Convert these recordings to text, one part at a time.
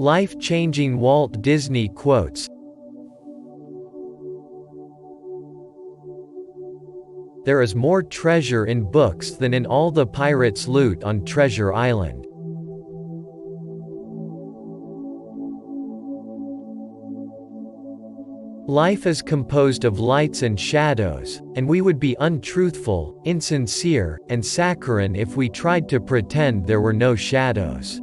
Life-changing Walt Disney Quotes. There is more treasure in books than in all the pirates' loot on Treasure Island. Life is composed of lights and shadows, and we would be untruthful, insincere, and saccharine if we tried to pretend there were no shadows.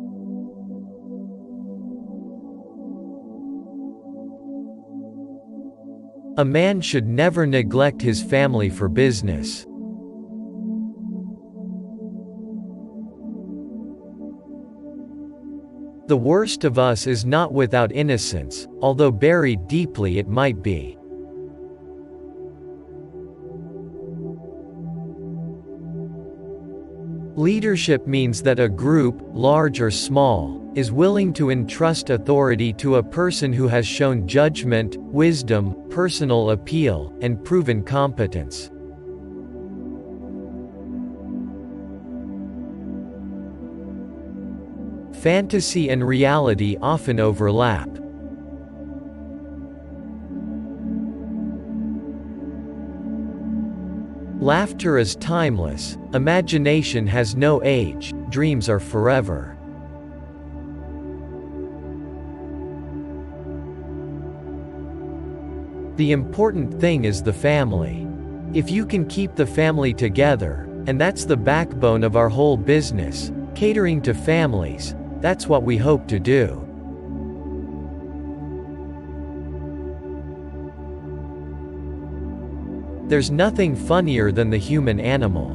A man should never neglect his family for business. The worst of us is not without innocence, although buried deeply it might be. Leadership means that a group, large or small, is willing to entrust authority to a person who has shown judgment, wisdom, personal appeal, and proven competence. Fantasy and reality often overlap. Laughter is timeless, imagination has no age, dreams are forever. The important thing is the family. If you can keep the family together, and that's the backbone of our whole business, catering to families, that's what we hope to do. There's nothing funnier than the human animal.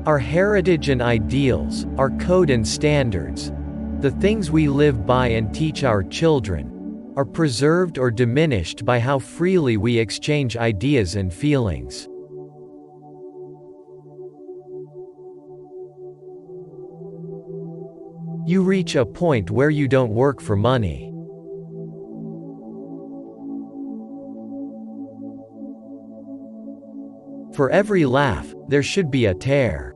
Our heritage and ideals, our code and standards, the things we live by and teach our children, are preserved or diminished by how freely we exchange ideas and feelings. You reach a point where you don't work for money. For every laugh, there should be a tear.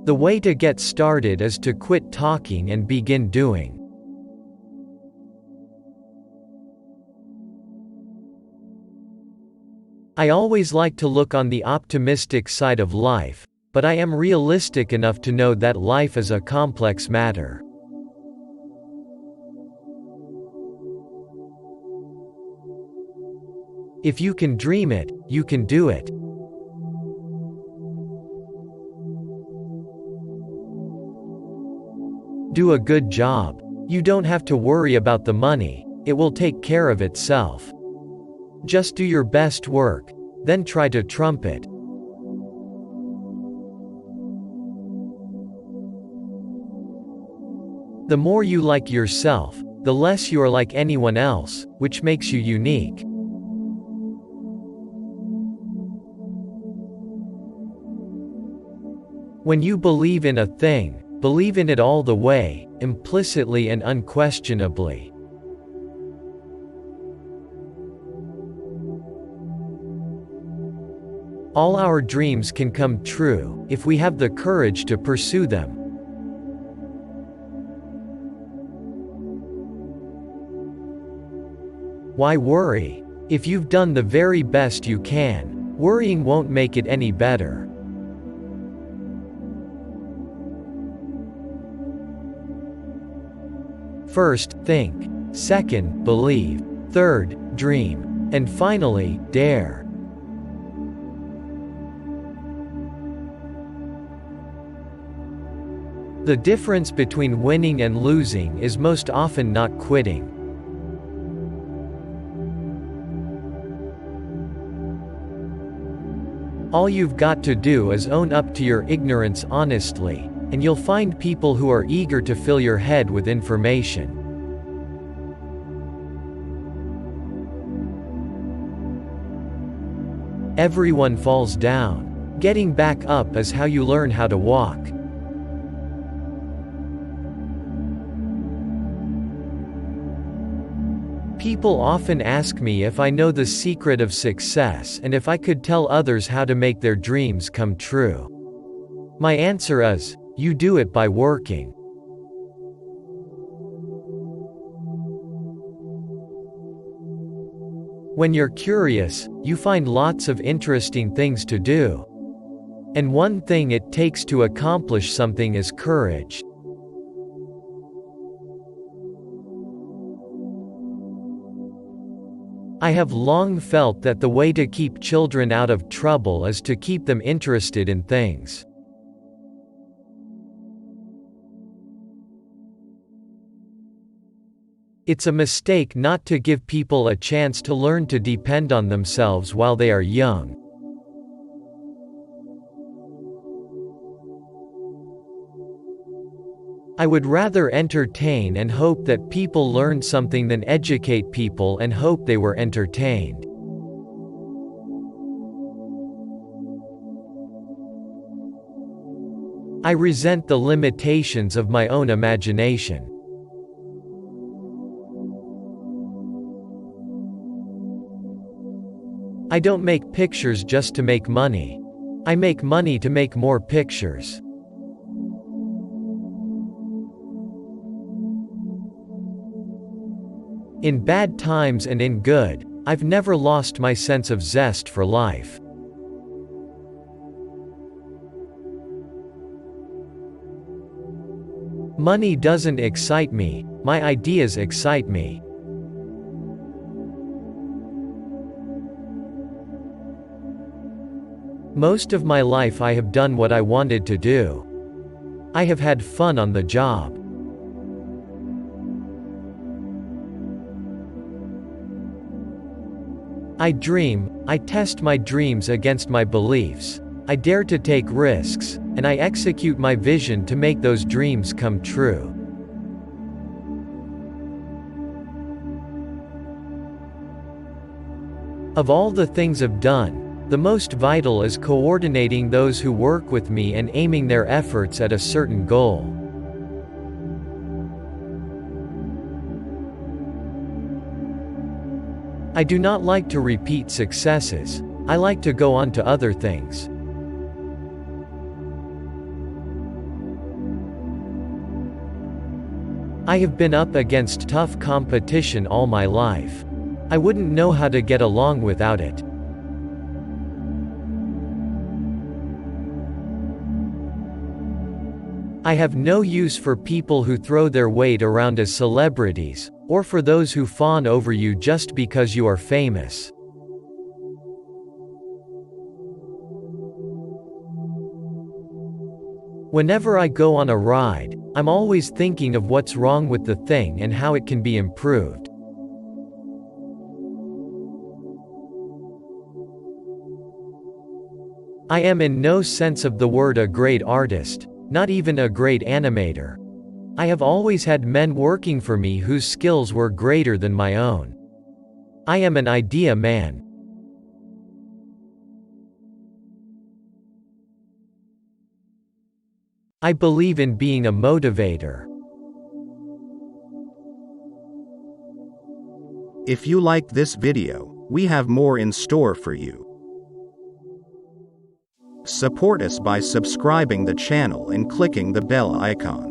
The way to get started is to quit talking and begin doing. I always like to look on the optimistic side of life, but I am realistic enough to know that life is a complex matter. If you can dream it, you can do it. Do a good job. You don't have to worry about the money, it will take care of itself. Just do your best work, then try to trump it. The more you like yourself, the less you are like anyone else, which makes you unique. When you believe in a thing, believe in it all the way, implicitly and unquestionably. All our dreams can come true, if we have the courage to pursue them. Why worry? If you've done the very best you can, worrying won't make it any better. First, think. Second, believe. Third, dream. And finally, dare. The difference between winning and losing is most often not quitting. All you've got to do is own up to your ignorance honestly, and you'll find people who are eager to fill your head with information. Everyone falls down. Getting back up is how you learn how to walk. People often ask me if I know the secret of success and if I could tell others how to make their dreams come true. My answer is, you do it by working. When you're curious, you find lots of interesting things to do. And one thing it takes to accomplish something is courage. I have long felt that the way to keep children out of trouble is to keep them interested in things. It's a mistake not to give people a chance to learn to depend on themselves while they are young. I would rather entertain and hope that people learn something than educate people and hope they were entertained. I resent the limitations of my own imagination. I don't make pictures just to make money. I make money to make more pictures. In bad times and in good, I've never lost my sense of zest for life. Money doesn't excite me, my ideas excite me. Most of my life I have done what I wanted to do. I have had fun on the job. I dream, I test my dreams against my beliefs. I dare to take risks, and I execute my vision to make those dreams come true. Of all the things I've done, the most vital is coordinating those who work with me and aiming their efforts at a certain goal. I do not like to repeat successes. I like to go on to other things. I have been up against tough competition all my life. I wouldn't know how to get along without it. I have no use for people who throw their weight around as celebrities, or for those who fawn over you just because you are famous. Whenever I go on a ride, I'm always thinking of what's wrong with the thing and how it can be improved. I am in no sense of the word a great artist, not even a great animator. I have always had men working for me whose skills were greater than my own. I am an idea man. I believe in being a motivator. If you liked this video, we have more in store for you. Support us by subscribing the channel and clicking the bell icon.